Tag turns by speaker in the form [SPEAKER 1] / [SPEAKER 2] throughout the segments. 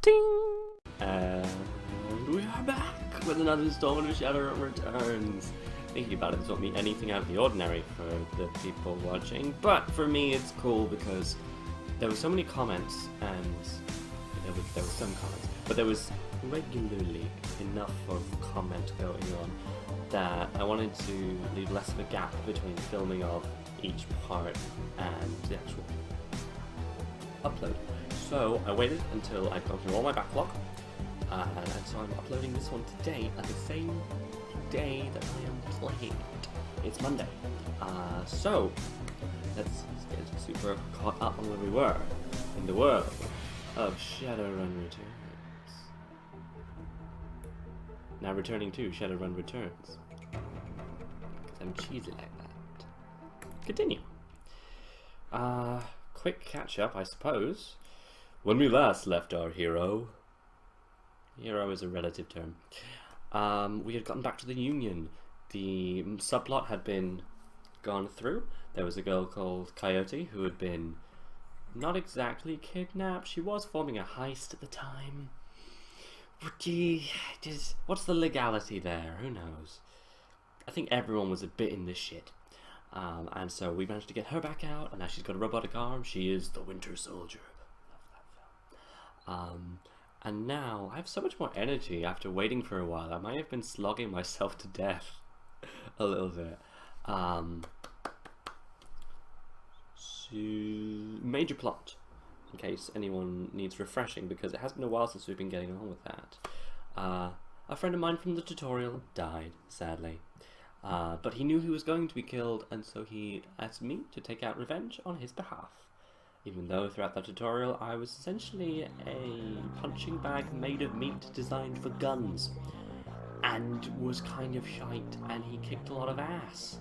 [SPEAKER 1] Ting! And we are back with another installment of Shadowrun Returns. Thinking about it, this won't be anything out of the ordinary for the people watching, but for me it's cool because there were so many comments, and there was some comments, but there was regularly enough of comment going on that I wanted to leave less of a gap between filming of each part and the actual upload. So I waited until I'd gone through all my backlog, and so I'm uploading this one today at the same day that I am playing it. It's Monday. So let's get super caught up on where we were in the world of Shadowrun Returns. Now returning to Shadowrun Returns, because I'm cheesy like that. Continue. Quick catch up, I suppose. When we last left our hero is a relative term, we had gotten back to the Union. The subplot had been gone through. There was a girl called Coyote who had been not exactly kidnapped. She was forming a heist at the time. What's the legality there? Who knows? I think everyone was a bit in this shit. And so we managed to get her back out, and now she's got a robotic arm. She is the Winter Soldier. Love that film. And now I have so much more energy after waiting for a while. I might have been slogging myself to death a little bit. So, major plot, in case anyone needs refreshing, because it has been a while since we've been getting on with that. A friend of mine from the tutorial died, sadly. But he knew he was going to be killed, and so he asked me to take out revenge on his behalf. Even though throughout the tutorial I was essentially a punching bag made of meat designed for guns, and was kind of shite, and he kicked a lot of ass.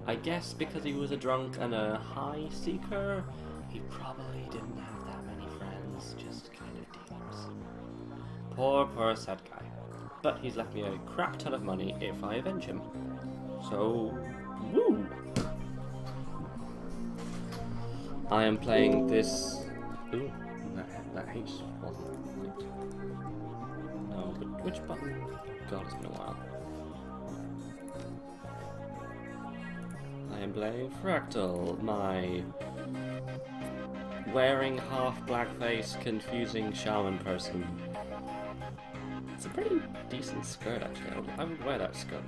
[SPEAKER 1] I guess because he was a drunk and a high seeker, he probably didn't have that many friends, just kind of dealers. Poor sad guy. But he's left me a crap ton of money if I avenge him. So, woo! I am playing this. Ooh, that H wasn't clicked. No, but which button? God, it's been a while. I am playing Fractal, my wearing half blackface, confusing shaman person. It's a pretty decent skirt, actually. I would wear that skirt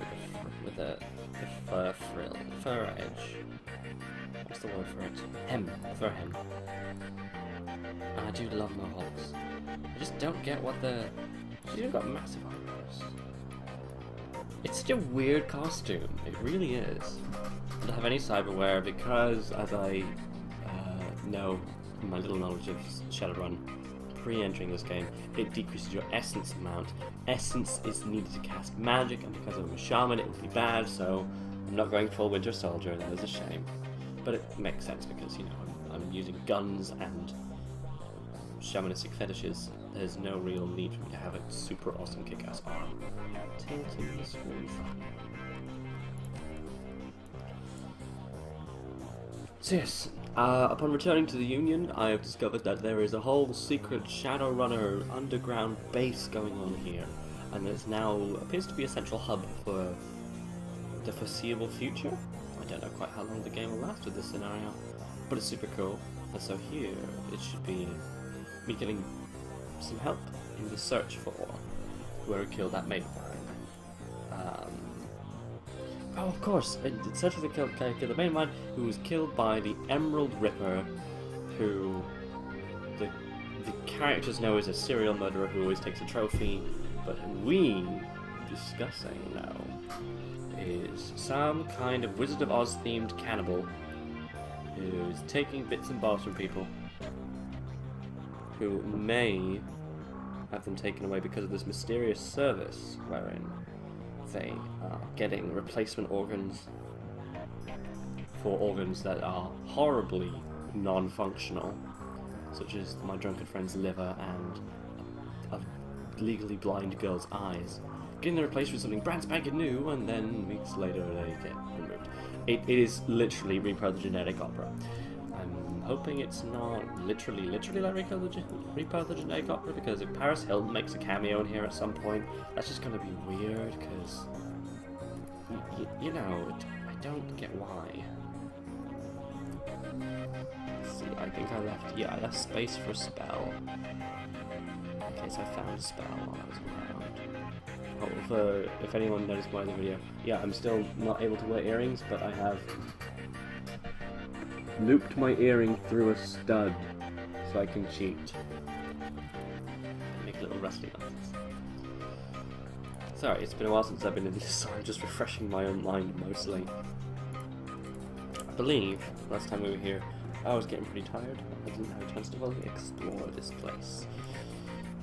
[SPEAKER 1] with a fur frill, fur edge. What's the word for it? Hem. Fur hem. And I do love mohawks. I just don't get what the... She's got massive eyebrows. It's such a weird costume. It really is. I don't have any cyberware because, as I know from my little knowledge of Shadowrun, pre-entering this game, it decreases your essence amount. Essence is needed to cast magic, and because I'm a shaman it would be bad, so I'm not going full Winter Soldier. That is a shame. But it makes sense because, you know, I'm using guns and shamanistic fetishes. There's no real need for me to have a super awesome kick-ass arm. Tilting the screen. So yes, upon returning to the Union, I have discovered that there is a whole secret Shadowrunner underground base going on here, and it now appears to be a central hub for the foreseeable future. I don't know quite how long the game will last with this scenario, but it's super cool. And so here, it should be me getting some help in the search for whoever killed that mate of mine. Oh, of course, in search of the mate of mine who was killed by the Emerald Ripper, who the characters know is a serial murderer who always takes a trophy, but who we discussing now is some kind of Wizard of Oz themed cannibal who is taking bits and bobs from people who may have them taken away because of this mysterious service wherein they are getting replacement organs for organs that are horribly non-functional, such as my drunken friend's liver and a legally blind girl's eyes. Getting them replaced with something brand spanking new, and then weeks later they get removed. It is literally Reaper the Genetic Opera. I'm hoping it's not literally like Reaper of the Genetic Opera, because if Paris Hilton makes a cameo in here at some point, that's just gonna be weird, because, you know, I don't get why. Let's see, I think I left, yeah, I left space for a spell. Okay, so I found a spell while I was around. If anyone noticed by the video, yeah, I'm still not able to wear earrings, but I have looped my earring through a stud so I can cheat. Make little rusty noises. Sorry, it's been a while since I've been in this, so I'm just refreshing my own mind mostly. I believe last time we were here, I was getting pretty tired. I didn't have a chance to fully explore this place.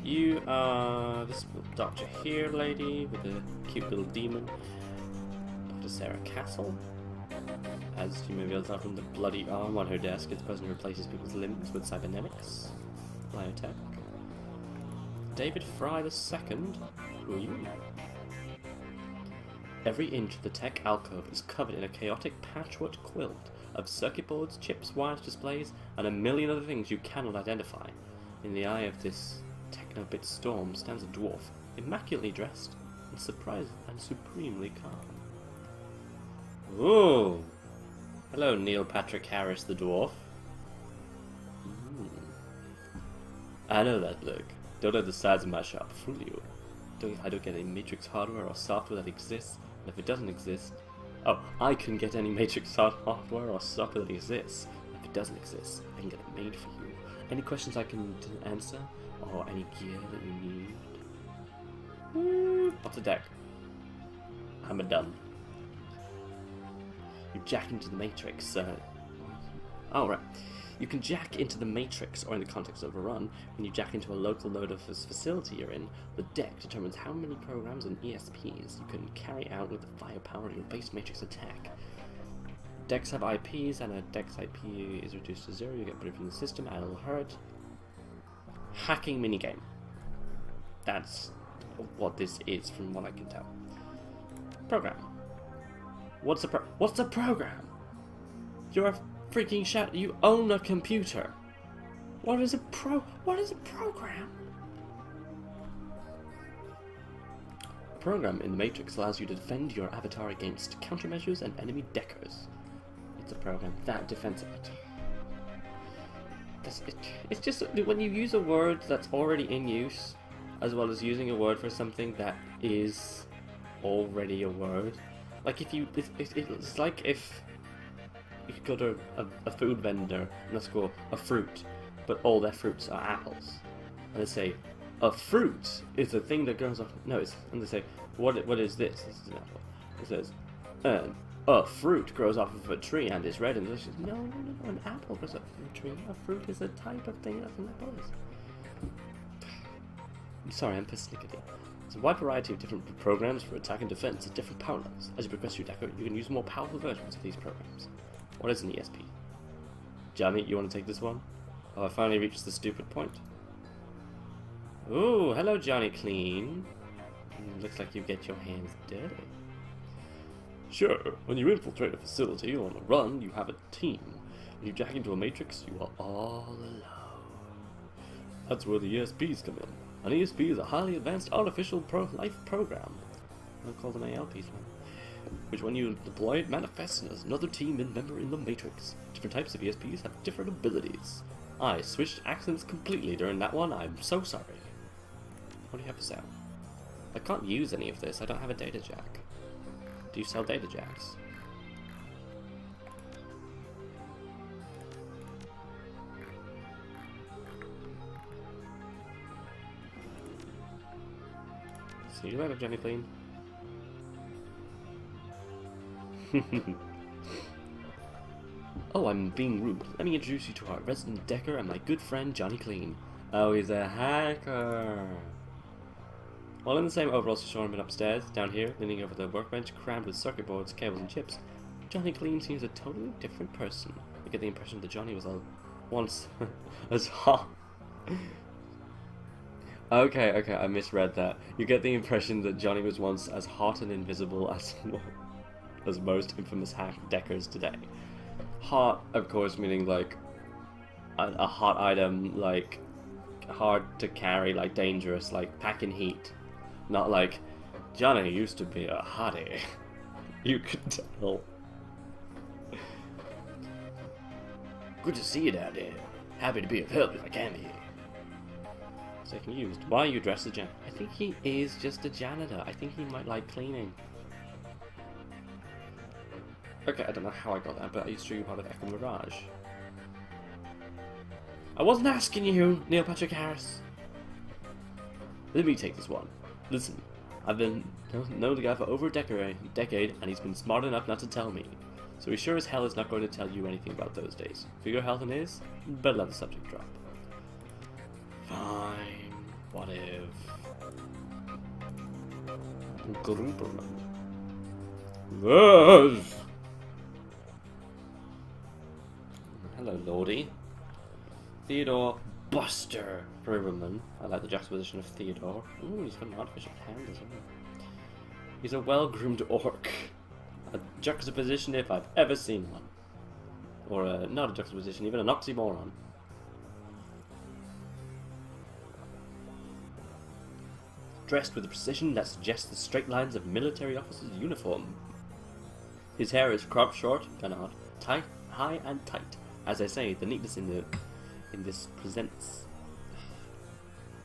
[SPEAKER 1] You are this Dr. Here lady with a cute little demon. Dr. Sarah Castle. As you may be able to tell from the bloody arm on her desk, it's the person who replaces people's limbs with cybernetics. Biotech. David Fry II. Who are you? Every inch of the tech alcove is covered in a chaotic patchwork quilt of circuit boards, chips, wires, displays, and a million other things you cannot identify. In the eye of this techno-bit storm stands a dwarf, immaculately dressed and surprised and supremely calm. Ooh! Hello, Neil Patrick Harris the dwarf. I know that look. Don't let the size of my shop fool you. I don't get any Matrix hardware or software that exists, and if it doesn't exist... Oh, I can get any Matrix hardware or software that exists. If it doesn't exist, I can get it made for you. Any questions I can answer? Or any gear that you need? Off the deck. I'm done. You jack into the Matrix, oh, right. You can jack into the Matrix, or in the context of a run, when you jack into a local node of this facility you're in, the deck determines how many programs and ESPs you can carry out with the firepower of your base Matrix attack. Decks have IPs, and a deck's IP is reduced to 0. You get rid from the system, and it'll hurt. Hacking minigame. That's what this is, from what I can tell. Program. What's a program? You're a freaking you own a computer. What is a program? A program in the Matrix allows you to defend your avatar against countermeasures and enemy deckers. It's a program that defends it. It's just when you use a word that's already in use, as well as using a word for something that is already a word. Like if you, it's like if you could go to a food vendor and let's go a fruit, but all their fruits are apples, and they say a fruit is a thing that grows off. No, and they say what is this? This is an apple. It says a fruit grows off of a tree and is red and delicious. No, an apple grows off of a tree. A fruit is a type of thing that an apple is. I'm sorry, I'm persnickety. There's a wide variety of different programs for attack and defense at different power levels. As you progress through Deco, you can use more powerful versions of these programs. What is an ESP? Johnny, you want to take this one? Oh, I finally reached the stupid point. Ooh, hello Johnny Clean. Looks like you get your hands dirty. Sure, when you infiltrate a facility on a run, you have a team. When you jack into a Matrix, you are all alone. That's where the ESPs come in. An ESP is a highly advanced artificial life program. I'll call them ALPs, which when you deploy it manifests as another team member in the Matrix. Different types of ESPs have different abilities. I switched accents completely during that one. I'm so sorry. What do you have to sell? I can't use any of this. I don't have a data jack. Do you sell data jacks? See you later, Jenny Clean. Oh, I'm being rude. Let me introduce you to our resident decker and my good friend Johnny Clean. Oh, he's a hacker. While in the same overalls as Herman upstairs, down here, leaning over the workbench crammed with circuit boards, cables, and chips, Johnny Clean seems a totally different person. I get the impression that Johnny was once as hot. Okay, I misread that. You get the impression that Johnny was once as hot and invisible as most infamous hack deckers today. Hot, of course, meaning like a hot item, like hard to carry, like dangerous, like packing heat. Not like Johnny used to be a hottie. You could tell. Good to see you down there. Happy to be of help if I can be. So confused. Why are you dressed as a janitor? I think he is just a janitor. I think he might like cleaning. Okay, I don't know how I got that, but I used to be part of Echo Mirage. I wasn't asking you, Neil Patrick Harris. Let me take this one. Listen, I've been known the guy for over a decade, and he's been smart enough not to tell me. So he sure as hell is not going to tell you anything about those days. Figure health and his, better let the subject drop. Fine, what if... Gruberman. Yes! Hello, Lordy. Theodore Buster Gruberman. I like the juxtaposition of Theodore. Ooh, he's got an artificial hand as well. He's a well-groomed orc. A juxtaposition if I've ever seen one. Or not a juxtaposition, even an oxymoron. Dressed with a precision that suggests the straight lines of a military officer's uniform. His hair is cropped short, kind of odd, tight, high and tight. As I say, the neatness in this presents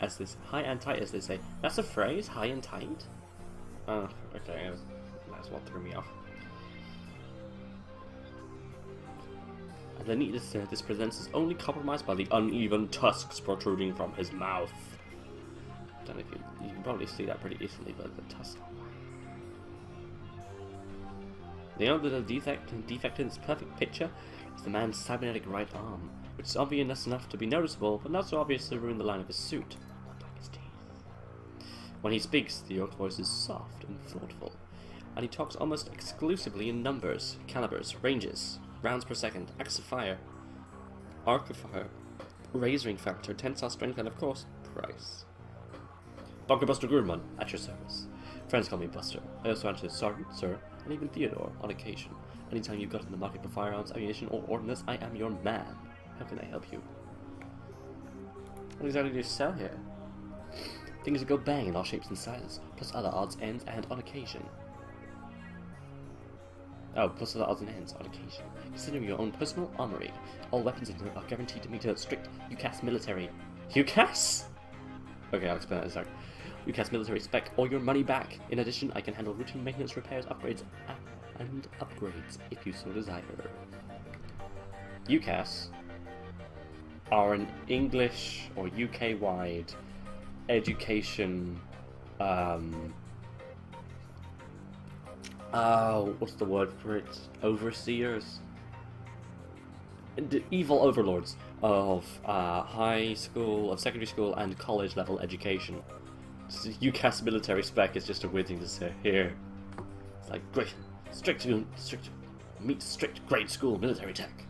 [SPEAKER 1] as this high and tight, as they say. That's a phrase, high and tight? Oh, okay, that's what threw me off. And the neatness this presents is only compromised by the uneven tusks protruding from his mouth. I don't know if you can probably see that pretty easily, but the tusks. The only little defect in this perfect picture is the man's cybernetic right arm, which is obvious enough to be noticeable, but not so obvious to ruin the line of his suit. Not his teeth. When he speaks, the orc voice is soft and thoughtful, and he talks almost exclusively in numbers, calibers, ranges, rounds per second, axis of fire, arc of fire, razering factor, tensile strength, and of course, price. Bunker Buster Gurman, at your service. Friends call me Buster. I also answer Sergeant, Sir, and even Theodore on occasion. Anytime you've got in the market for firearms, ammunition, or ordnance, I am your man. How can I help you? What exactly do you sell here? Things that go bang in all shapes and sizes, plus other odds, ends, and on occasion. Oh, plus other odds and ends on occasion. Consider your own personal armory. All weapons are guaranteed to meet a strict UCAS military. UCAS? Okay, I'll explain that in a sec. UCAS military spec or your money back. In addition, I can handle routine maintenance, repairs, upgrades, and upgrades if you so desire. UCAS are an English or UK-wide education. What's the word for it? Overseers? The evil overlords of high school, of secondary school, and college level education. UCAS military spec is just a weird thing to say here. It's like great, strict grade school military tech.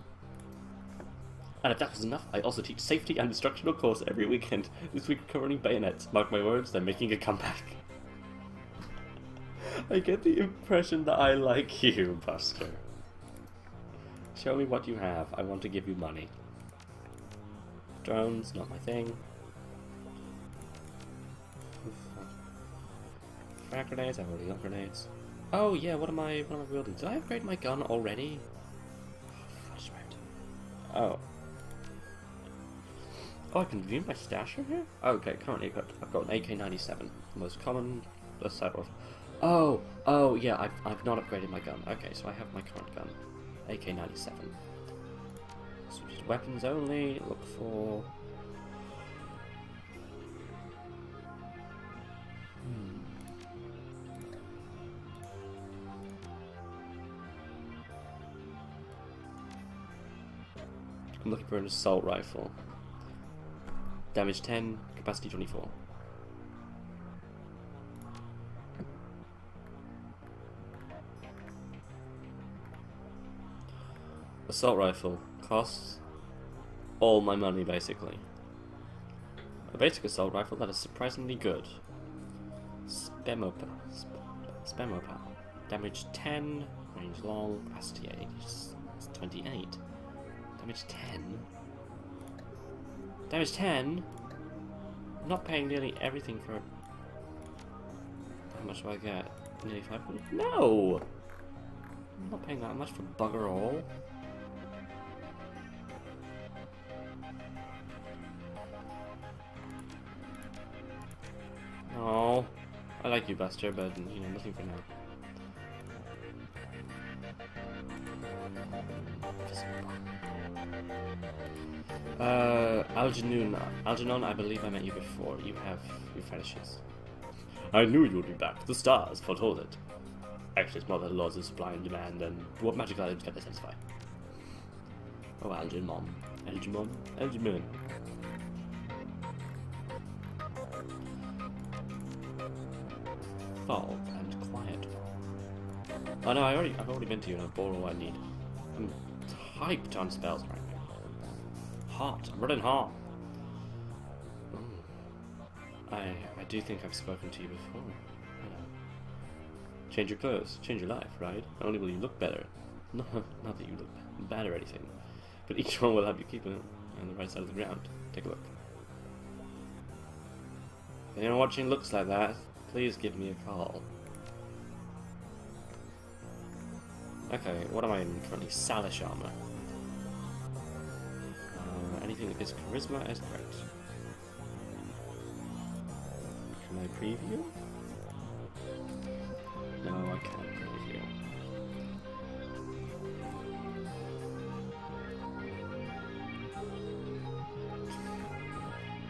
[SPEAKER 1] And if that was enough, I also teach safety and instructional course every weekend. This week covering bayonets. Mark my words, they're making a comeback. I get the impression that I like you, Buster. Show me what you have. I want to give you money. Drones, not my thing. Frag grenades, I've already got grenades. Oh yeah, what am I building? Did I upgrade my gun already? Oh. Oh, I can view my stash from here? Okay, currently I've got an AK-97. The most common side rifle. Oh yeah, I've not upgraded my gun. Okay, so I have my current gun. AK-97. So just weapons only, look for... I'm looking for an assault rifle. Damage 10, capacity 24. Assault rifle costs all my money, basically. A basic assault rifle that is surprisingly good. Spamopal. Damage 10, range long, capacity 8, 28. Damage 10. Damage 10? I'm not paying nearly everything for... How much do I get? Nearly 500? No! I'm not paying that much for bugger all. Oh, I like you, Buster, but, you know, nothing for now. Algernon, I believe I met you before. You have your fetishes. I knew you would be back. The stars foretold it. Actually, it's more the laws of supply and demand, and what magic items can they satisfy? Oh, Algernon. Algernon. Fog and quiet. Oh no, I've already been to you and I've bought all I need. I'm hyped on spells right now. Hot. I'm running hot. I do think I've spoken to you before. Change your clothes, change your life, right? Not only will you look better, not that you look bad or anything, but each one will help you keep it on the right side of the ground. Take a look. If anyone watching looks like that, please give me a call. Okay, what am I in currently? Salish armor. Anything that gives charisma is great. Can I preview? No, I can't preview.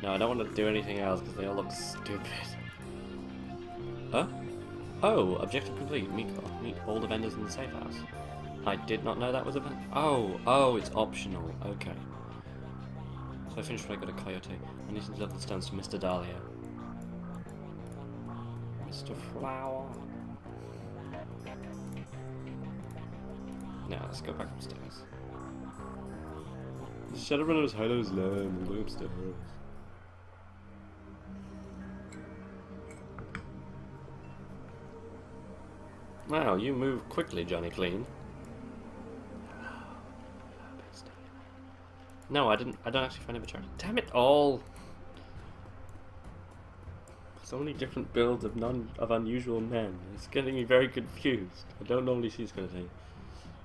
[SPEAKER 1] No, I don't want to do anything else because they all look stupid. Huh? Oh, objective complete. Meet all the vendors in the safe house. I did not know that was a vendor. Oh, it's optional. Okay. So I finished when I got a coyote. I need to deliver the stones to Mr. Dahlia. Mr. Flower. Now let's go back upstairs. The Shadowrunner's hideout is low. I'm going upstairs. Wow, you move quickly, Johnny Clean. No, I don't actually find him attractive. Damn it all! So many different builds of unusual men. It's getting me very confused. I don't normally see this kind of thing.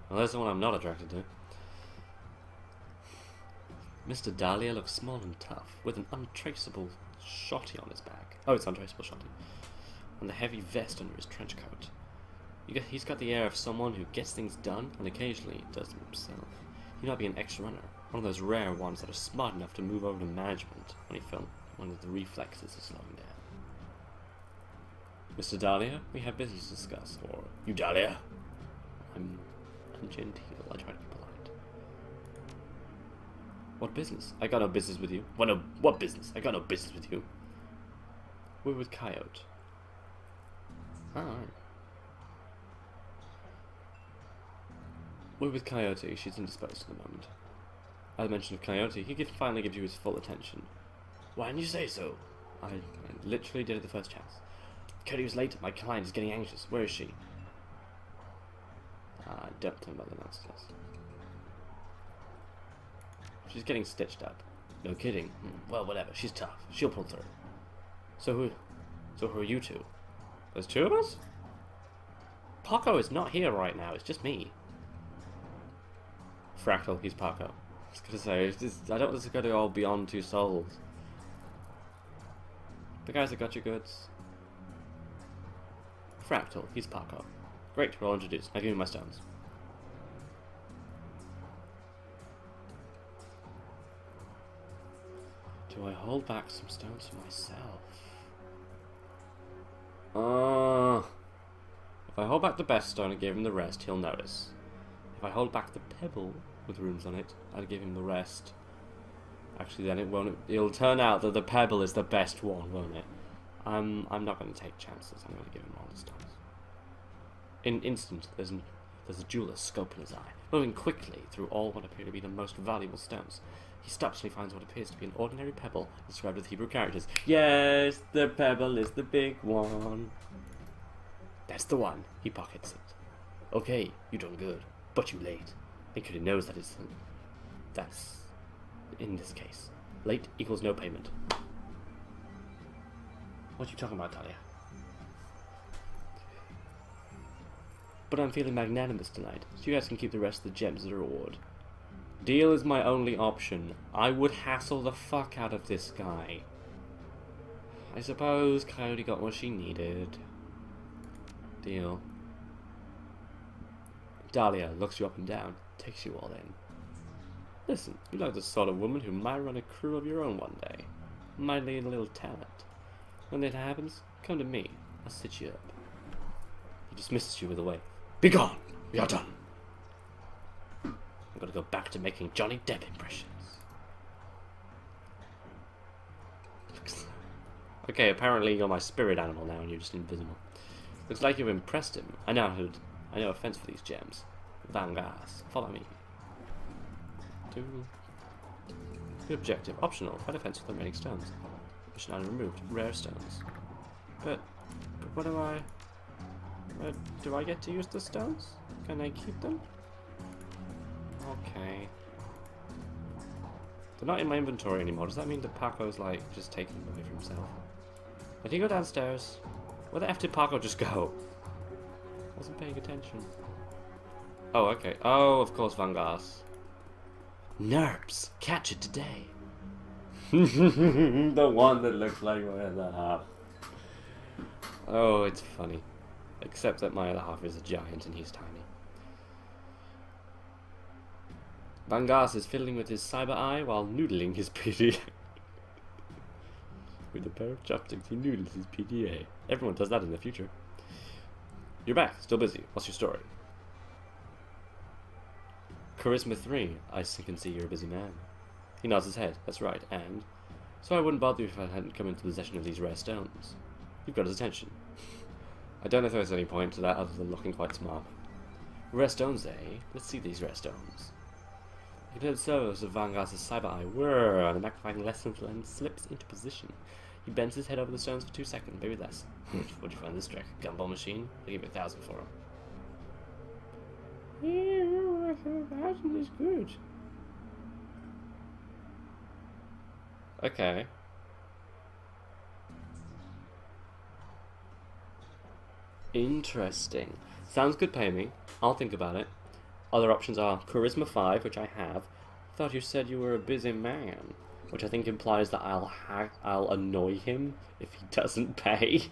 [SPEAKER 1] Well, that's the one I'm not attracted to. Mr. Dahlia looks small and tough, with an untraceable shotty on his back. Oh, it's untraceable shotty. And the heavy vest under his trench coat. He's got the air of someone who gets things done, and occasionally does them himself. He might be an ex-runner, one of those rare ones that are smart enough to move over to management when the reflexes are slowing down. Mr. Dahlia, we have business to discuss. Or, you Dahlia? I'm genteel, I try to be polite. What business? I got no business with you. What business? I got no business with you. We're with Coyote. Alright. We're with Coyote. She's indisposed at the moment. At the mention of Coyote, he finally gives you his full attention. Why didn't you say so? I literally did it the first chance. Cody was late. My client is getting anxious. Where is she? Don't tell me about the downstairs. She's getting stitched up. No kidding. Well, whatever. She's tough. She'll pull through. So who are you two? There's two of us? Paco is not here right now. It's just me. Fractal, he's Paco. I was gonna say, I don't want this to go to all beyond two souls. The guys that got your goods. Fractal, he's Paco. Great, we're all introduced. Now give me my stones. Do I hold back some stones for myself? If I hold back the best stone and give him the rest, he'll notice. If I hold back the pebble with runes on it, I'll give him the rest. Actually, then it'll turn out that the pebble is the best one, won't it? I'm not going to take chances. I'm going to give him all the stones. In an instant, there's a jeweler's scope in his eye, moving quickly through all what appear to be the most valuable stones. He stops and he finds what appears to be an ordinary pebble inscribed with Hebrew characters. Yes, the pebble is the big one. That's the one. He pockets it. Okay, you done good, but you late. Because he knows that that's, in this case, Late equals no payment. What are you talking about, Dahlia? But I'm feeling magnanimous tonight, so you guys can keep the rest of the gems as a reward. Deal is my only option. I would hassle the fuck out of this guy. I suppose Coyote got what she needed. Deal. Dahlia looks you up and down, takes you all in. Listen, you like the sort of woman who might run a crew of your own one day. Might need a little talent. When that happens, come to me. I'll sit you up. He dismisses you with a wave. Be gone! We are done! I'm gonna go back to making Johnny Depp impressions. Okay, apparently you're my spirit animal now and you're just invisible. Looks like you've impressed him. I know a fence for these gems. Vangas, follow me. The objective, optional, find a fence with the remaining stones. Mission item removed, rare stones. But what do I... do I get to use the stones? Can I keep them? Okay. They're not in my inventory anymore. Does that mean that Paco's like just taking them away from himself? Did he go downstairs? Where the F did Paco just go? Wasn't paying attention. Oh, okay. Oh, of course, Vangas. Nerps, catch it today. The one that looks like my other half. Oh, it's funny. Except that my other half is a giant and he's tiny. Vangas is fiddling with his cyber eye while noodling his PDA. With a pair of chopsticks, he noodles his PDA. Everyone does that in the future. You're back, still busy. What's your story? Charisma 3. I can see you're a busy man. He nods his head. That's right, and... So I wouldn't bother you if I hadn't come into possession of these rare stones. You've got his attention. I don't know if there's any point to that other than looking quite smart. Rare stones, eh? Let's see these rare stones. You can hear the servos of Vangas' cyber eye whir, and the magnifying lens slips into position. He bends his head over the stones for 2 seconds, maybe less. What'd you find this trick? Gumball machine? I'll give you 1,000 for him. Yeah, 1,000 is good. Okay. Interesting. Sounds good, pay me. I'll think about it. Other options are Charisma 5, which I have. Thought you said you were a busy man. Which I think implies that I'll annoy him if he doesn't pay.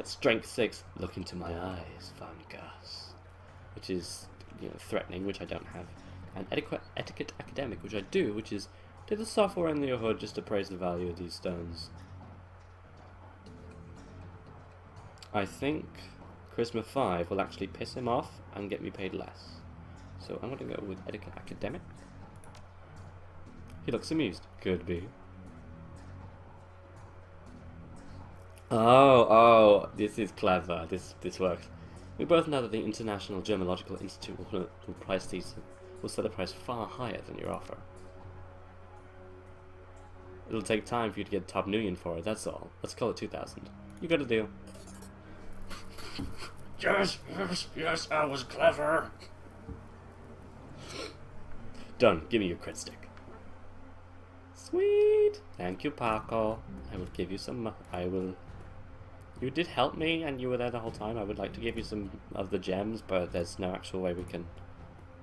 [SPEAKER 1] Strength 6, look into my eyes, Vangas. Which is, you know, threatening, which I don't have. And Etiquette Academic, which I do, which is do the software in your hood just to praise the value of these stones. I think Charisma 5 will actually piss him off and get me paid less. So I'm going to go with Etiquette Academic. He looks amused. Could be. Oh, this is clever. This works. We both know that the International Gemological Institute will set the price far higher than your offer. It'll take time for you to get top million for it, that's all. Let's call it 2,000. You got a deal. Yes, I was clever. Done. Give me your crit stick. Sweet. Thank you, Paco. I will give you some. You did help me, and you were there the whole time. I would like to give you some of the gems, but there's no actual way we can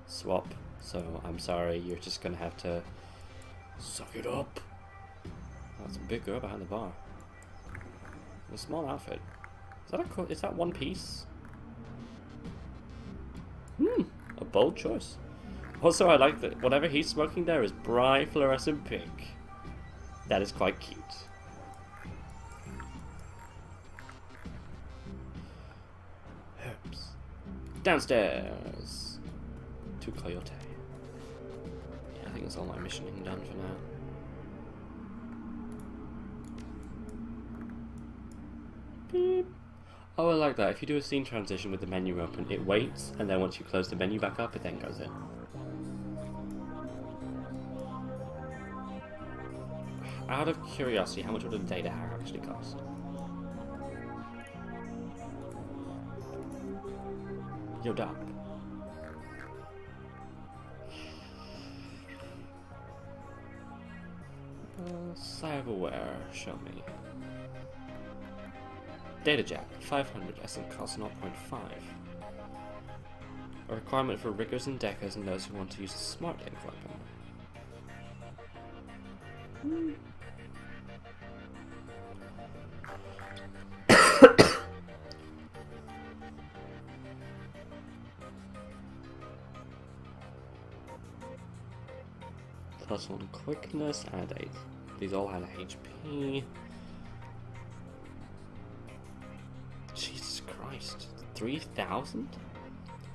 [SPEAKER 1] swap. So I'm sorry. You're just gonna have to suck it up. Oh, that's a big girl behind the bar. A small outfit. Is that one piece? A bold choice. Also, I like that whatever he's smoking there is bright fluorescent pink. That is quite cute. Herbs. Downstairs. To Coyote. Yeah, I think that's all my missioning done for now. Beep. Oh, I like that. If you do a scene transition with the menu open, it waits, and then once you close the menu back up, it then goes in. Out of curiosity, how much would a data hack actually cost? Yo, Doc. Cyberware, show me. Data jack, 500, SM cost 0.5. A requirement for riggers and deckers and those who want to use a smart ink weapon. Plus 1 quickness and 8. These all had HP. Jesus Christ. 3,000?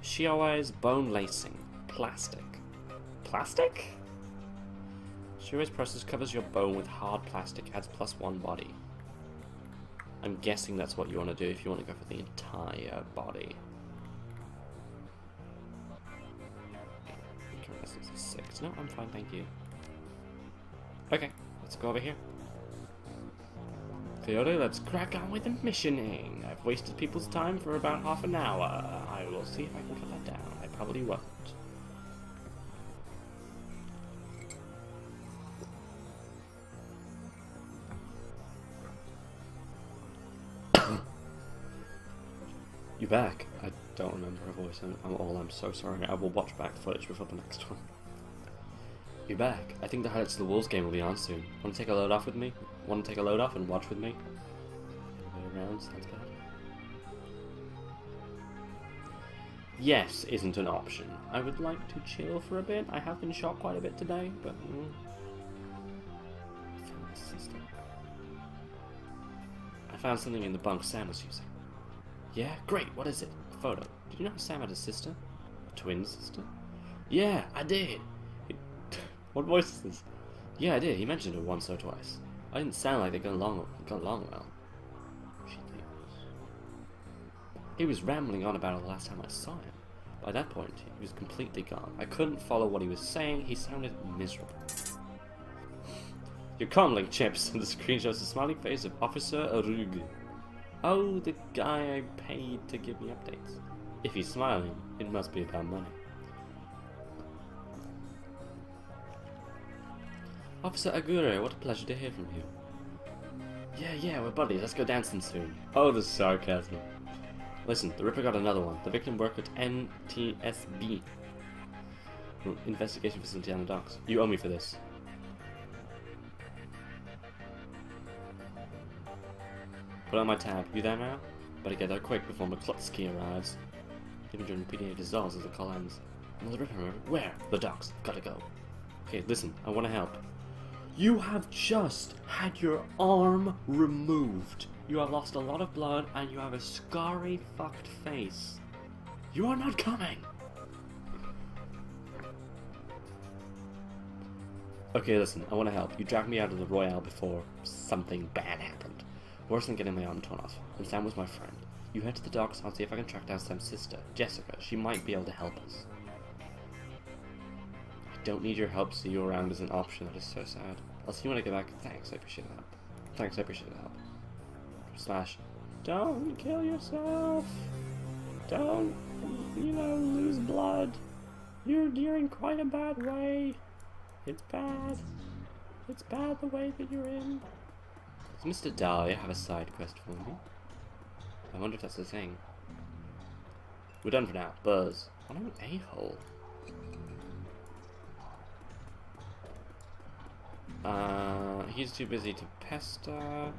[SPEAKER 1] Shiawai's bone lacing. Plastic. Plastic? Shiawai's process covers your bone with hard plastic, adds +1 body. I'm guessing that's what you want to do if you want to go for the entire body. Incandescence is 6. No, I'm fine, thank you. Okay, let's go over here. Coyote, let's crack on with the missioning. I've wasted people's time for about half an hour. I will see if I can cut that down. I probably won't. You back? I don't remember her voice. I'm so sorry. I will watch back footage before the next one. You back? I think the highlights of the Wolves game will be on soon. Want to take a load off with me? Want to take a load off and watch with me? Way around, sounds bad. Yes isn't an option. I would like to chill for a bit. I have been shot quite a bit today, but I found something in the bunk Sam was using. Yeah? Great, what is it? A photo. Did you know Sam had a sister? A twin sister? Yeah, I did! What voice is this? Yeah, I did. He mentioned it once or twice. I didn't sound like they got along well. He was rambling on about it the last time I saw him. By that point, he was completely gone. I couldn't follow what he was saying. He sounded miserable. Your comlink chips, and the screen shows the smiling face of Officer Arug. Oh, the guy I paid to give me updates. If he's smiling, it must be about money. Officer Agure, what a pleasure to hear from you. Yeah, we're buddies. Let's go dancing soon. Oh, the sarcasm. Listen, the Ripper got another one. The victim worked at NTSB. Investigation facility on the docks. You owe me for this. Put on my tab. You there now? Better get there quick before McClutsky arrives. Even during PDA dissolves as the call ends. Another Ripper. Where? The docks. Gotta go. Okay, listen. I want to help. You have just had your arm removed. You have lost a lot of blood and you have a scarry fucked face. You are not coming. Okay, listen, I want to help. You dragged me out of the Royale before something bad happened. Worse than getting my arm torn off. And Sam was my friend. You head to the docks, I'll see if I can track down Sam's sister, Jessica. She might be able to help us. Don't need your help, see you around is an option. That is so sad. I'll see you when I get back. Thanks, I appreciate the help. Thanks, I appreciate the help. Slash. Don't kill yourself. Don't, lose blood. You're in quite a bad way. It's bad. It's bad the way that you're in. Does Mr. Dahlia have a side quest for me? I wonder if that's the thing. We're done for now. Buzz. What an a-hole. He's too busy to pester.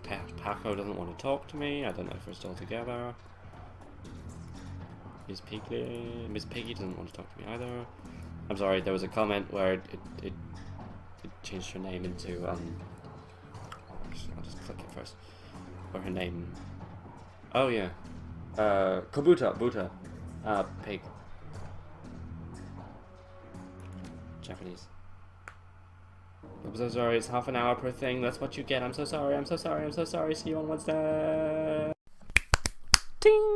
[SPEAKER 1] Paco doesn't want to talk to me. I don't know if we're still together. Miss Piggy doesn't want to talk to me either. I'm sorry, there was a comment where it changed her name into I'll just click it first. Or her name. Oh yeah. Buta. Pig. Japanese. I'm so sorry, it's half an hour per thing, that's what you get. I'm so sorry. See you on Wednesday. Ting!